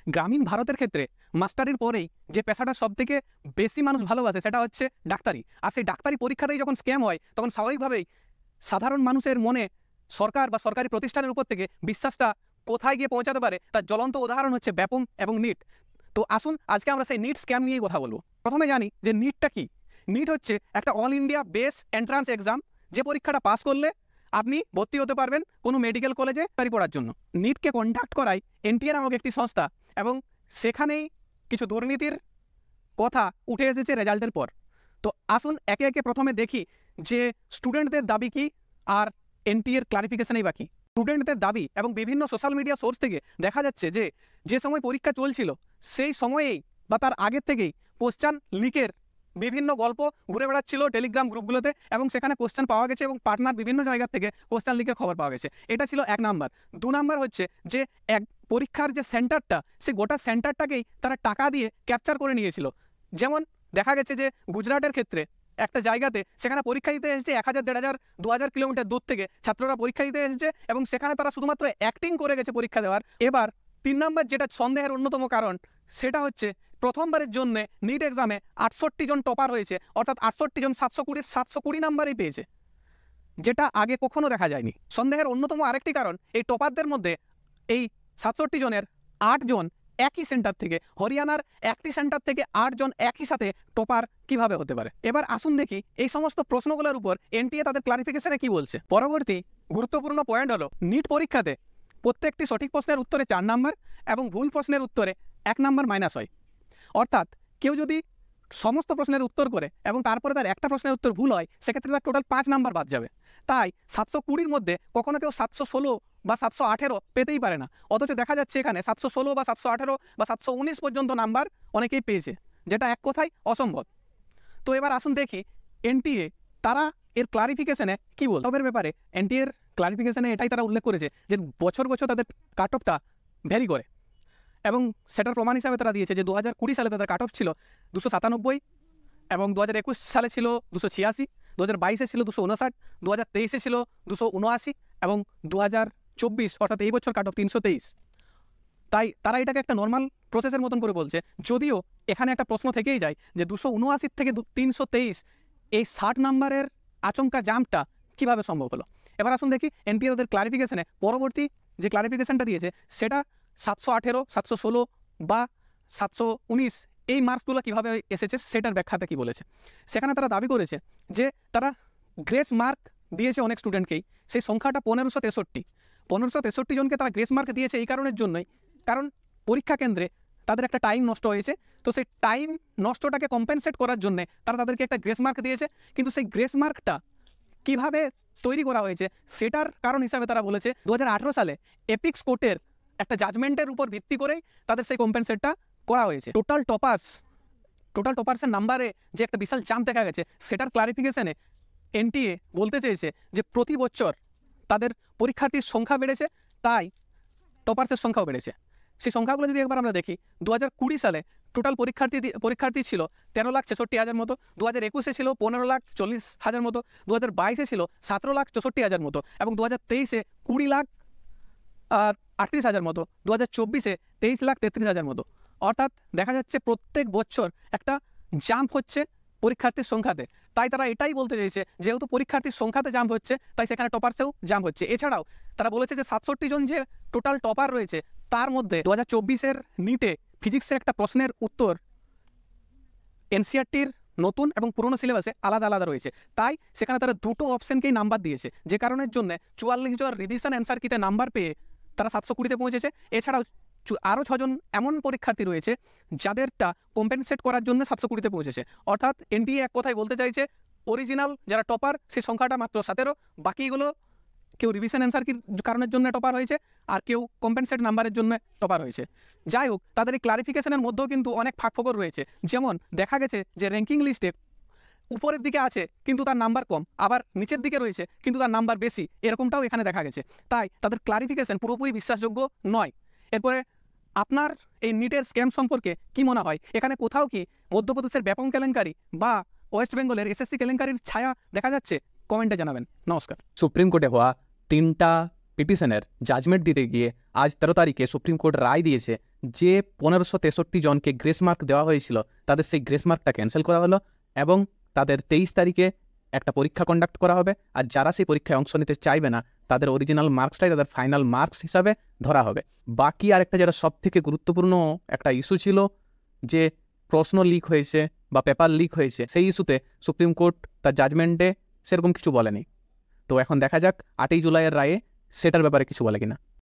গ্রামীণ ভারতের ক্ষেত্রে মাস্টারির পরেই যে পেশাটা সবথেকে বেশি মানুষ ভালোবাসে সেটা হচ্ছে ডাক্তারি। আর সেই ডাক্তারি পরীক্ষাতেই যখন স্ক্যাম হয় তখন স্বাভাবিকভাবেই সাধারণ মানুষের মনে সরকার বা সরকারি প্রতিষ্ঠানের উপর থেকে বিশ্বাসটা কোথায় গিয়ে পৌঁছাতে পারে তার জ্বলন্ত উদাহরণ হচ্ছে ব্যাপম এবং নিট। তো আসুন আজকে আমরা সেই নিট স্ক্যাম নিয়েই কথা বলবো। প্রথমে জানি যে নিটটা কি। নিট হচ্ছে একটা all India base entrance exam, যে পরীক্ষাটা পাস করলে আপনি ভর্তি হতে পারবেন কোনো মেডিকেল কলেজে পড়ার জন্য। নিটকে কন্ডাক্ট করায় এনটিএ নামক একটি সংস্থা, এবং সেখানেই কিছু দুর্নীতির কথা উঠে এসেছে রেজাল্টের পর। তো আসুন একে একে প্রথমে দেখি যে স্টুডেন্টদের দাবি কি আর এনটিএর ক্লারিফিকেশনেই বাকি। স্টুডেন্টদের দাবি এবং বিভিন্ন সোশ্যাল মিডিয়া সোর্স থেকে দেখা যাচ্ছে যে সময় পরীক্ষা চলছিল সেই সময়েই বা তার আগের থেকেই কোশ্চান লিকের বিভিন্ন গল্প ঘুরে বেড়াচ্ছিল টেলিগ্রাম গ্রুপগুলোতে, এবং সেখানে কোশ্চেন পাওয়া গেছে এবং পার্টনার বিভিন্ন জায়গা থেকে কোশ্চেন লিকের খবর পাওয়া গেছে। এটা ছিল 1 নাম্বার। 2 নাম্বার হচ্ছে যে পরীক্ষার যে সেন্টারটা, সে গোটা সেন্টারটাকেই তারা টাকা দিয়ে ক্যাপচার করে নিয়েছিল। যেমন দেখা গেছে যে গুজরাটের ক্ষেত্রে একটা জায়গাতে সেখানে পরীক্ষা দিতে এসেছে 1000, 1500, 2000 কিলোমিটার দূর থেকে ছাত্ররা পরীক্ষা দিতে এসেছে, এবং সেখানে তারা শুধুমাত্র অ্যাক্টিং করে গেছে পরীক্ষা দেওয়ার। এবার 3 নাম্বার যেটা সন্দেহের অন্যতম কারণ, সেটা হচ্ছে প্রথমবারের জন্য নিট এক্সামে 68 জন টপার হয়েছে, অর্থাৎ 68 জন 720 নাম্বারই পেয়েছে, যেটা আগে কখনো দেখা যায়নি। সন্দেহের অন্যতম আরেকটি কারণ, এই টপারদের মধ্যে এই 67 জনের 8 জন একই সেন্টার থেকে, হরিয়ানার একটি সেন্টার থেকে 8 জন একই সাথে টপার কিভাবে হতে পারে। এবার আসুন দেখি এই সমস্ত প্রশ্নগুলোর উপর এনটিএ তাদের ক্লারিফিকেশনে কি বলছে। পরবর্তী গুরুত্বপূর্ণ পয়েন্ট হলো, নিট পরীক্ষাতে প্রত্যেকটি সঠিক প্রশ্নের উত্তরে 4 নাম্বার এবং ভুল প্রশ্নের উত্তরে 1 নাম্বার মাইনাস হয়। অর্থাৎ কেউ যদি সমস্ত প্রশ্নের উত্তর করে এবং তারপরে তার একটা প্রশ্নের উত্তর ভুল হয়, সেক্ষেত্রে তার টোটাল 5 নাম্বার বাদ যাবে। তাই 720-র মধ্যে কখনো কেউ 716 বা 718 পেতেই পারে না, অথচ দেখা যাচ্ছে এখানে 716 বা 718 বা 719 পর্যন্ত নাম্বার অনেকেই পেয়েছে, যেটা এক কথায় অসম্ভব। তো এবার আসুন দেখি এনটিএ তারা এর ক্লারিফিকেশনে কি বল। তবে ব্যাপারে এনটিএর ক্লারিফিকেশনে এটাই তারা উল্লেখ করেছে যে বছর বছর তাদের কাট অফটা ভ্যারি করে, এবং সেটার প্রমাণ হিসাবে তারা দিয়েছে যে 2020 সালে তাদের কাট অফ ছিল 297, এবং 2021 সালে ছিল 286, 2022-এ ছিল 259, 2023-এ ছিল 279, এবং 2024 অর্থাৎ এই বছর কাট অফ 323। তাই তারা এটাকে একটা নর্মাল প্রসেসের মতন করে বলছে, যদিও এখানে একটা প্রশ্ন থেকেই যায় যে 279 থেকে 323 এই 60 নাম্বারের আচমকা জাম্পটা কিভাবে সম্ভব হলো। এবার আসুন দেখি এনটিএ তাদের ক্লারিফিকেশনে পরবর্তী যে ক্লারিফিকেশনটা দিয়েছে সেটা 718, 716 বা 719 এই মার্কসগুলো কীভাবে এসেছে সেটার ব্যাখ্যাটা কি বলেছে। সেখানে তারা দাবি করেছে যে তারা গ্রেস মার্ক দিয়েছে অনেক স্টুডেন্টকেই, সেই সংখ্যাটা 1563 জনকে তারা গ্রেস মার্ক দিয়েছে এই কারণের জন্যই, কারণ পরীক্ষা কেন্দ্রে তাদের একটা টাইম নষ্ট হয়েছে। তো সেই টাইম নষ্টটাকে কম্পেনসেট করার জন্য তারা তাদেরকে একটা গ্রেস মার্ক দিয়েছে, কিন্তু সেই গ্রেস মার্কটা কীভাবে তৈরি করা হয়েছে সেটার কারণ হিসাবে তারা বলেছে 2018 সালে এপিক্স কোর্টের একটা জাজমেন্টের উপর ভিত্তি করেই তাদের সেই কম্পেনসেটটা করা হয়েছে। টোটাল টপার্সের নাম্বারে যে একটা বিশাল জাম্প দেখা গেছে, সেটার ক্লারিফিকেশনে এনটিএ বলতে চেয়েছে যে প্রতি বছর তাদের পরীক্ষার্থীর সংখ্যা বেড়েছে, তাই টপার্সের সংখ্যাও বেড়েছে। সেই সংখ্যাগুলো যদি একবার আমরা দেখি, 2020 সালে টোটাল পরীক্ষার্থী ছিল 13,66,000 মতো, 2021-এ ছিল 15,40,000 মতো, 2022-এ ছিল 17,64,000 মতো, এবং 2023-এ 20,38,000 মতো, 2024-এ 23,33,000 মতো। অর্থাৎ দেখা যাচ্ছে প্রত্যেক বছর একটা জাম্প হচ্ছে পরীক্ষার্থীর সংখ্যাতে। তাই তারা এটাই বলতে চাইছে, যেহেতু পরীক্ষার্থীর সংখ্যাতে জাম্প হচ্ছে তাই সেখানে টপার্সেও জাম্প হচ্ছে। এছাড়াও তারা বলেছে যে 67 জন যে টোটাল টপার রয়েছে, তার মধ্যে 2024-এর নিটে ফিজিক্সের একটা প্রশ্নের উত্তর এনসিআরটির নতুন এবং পুরনো সিলেবাসে আলাদা আলাদা রয়েছে, তাই সেখানে তারা দুটো অপশনকেই নাম্বার দিয়েছে, যে কারণের জন্য 44 জন রিভিশন অ্যান্সার কিতে নাম্বার পেয়ে তারা 720-তে পৌঁছেছে। এছাড়াও আরও 6 জন এমন পরীক্ষার্থী রয়েছে যাদেরটা কম্পেনসেট করার জন্য 720-তে পৌঁছেছে। অর্থাৎ এনটিএ এক কথায় বলতে চাইছে অরিজিনাল যারা টপার সেই সংখ্যাটা মাত্র 17, বাকিগুলো কেউ রিভিশন অ্যান্সার কি কারণের জন্য টপার হয়েছে আর কেউ কম্পেনসেট নাম্বারের জন্য টপার হয়েছে। যাই হোক, তাদের এই ক্লারিফিকেশনের মধ্যেও কিন্তু অনেক ফাঁকফোকর রয়েছে। যেমন দেখা গেছে যে র্যাঙ্কিং লিস্টে উপরের দিকে আছে কিন্তু তার নাম্বার কম, আবার নিচের দিকে রয়েছে কিন্তু তার নাম্বার বেশি, এরকমটাও এখানে দেখা গেছে। তাই তাদের ক্লারিফিকেশন পুরোপুরি বিশ্বাসযোগ্য নয়। এরপরে আপনার এই নিটের স্ক্যাম সম্পর্কে কি মনে হয়? এখানে কোথাও কি মধ্যপ্রদেশের ব্যাপক কেলেঙ্কারি বা ওয়েস্ট বেঙ্গলের এসএসসি কেলেঙ্কারির ছায়া দেখা যাচ্ছে? কমেন্টে জানাবেন। নমস্কার। সুপ্রিম কোর্টে হওয়া 3টা পিটিশনের জাজমেন্ট দিতে গিয়ে আজ 13 তারিখে সুপ্রিম কোর্ট রায় দিয়েছে যে 1563 জনকে গ্রেস মার্ক দেওয়া হয়েছিল তাদের সেই গ্রেস মার্কটা ক্যান্সেল করা হলো এবং তাদের 23 তারিখে একটা পরীক্ষা কন্ডাক্ট করা হবে, আর যারা সেই পরীক্ষায় অংশ নিতে চাইবে না তাদের অরিজিনাল মার্কসটাই তাদের ফাইনাল মার্কস হিসাবে ধরা হবে। বাকি আরেকটা যেটা সব থেকে গুরুত্বপূর্ণ একটা ইস্যু ছিল, যে প্রশ্ন লিক হয়েছে বা পেপার লিক হয়েছে, সেই ইস্যুতে সুপ্রিম কোর্ট তার জাজমেন্টে সেরকম কিছু বলেনি। তো এখন দেখা যাক 8ই জুলাইয়ের রায়ে সেটার ব্যাপারে কিছু বলে কিনা।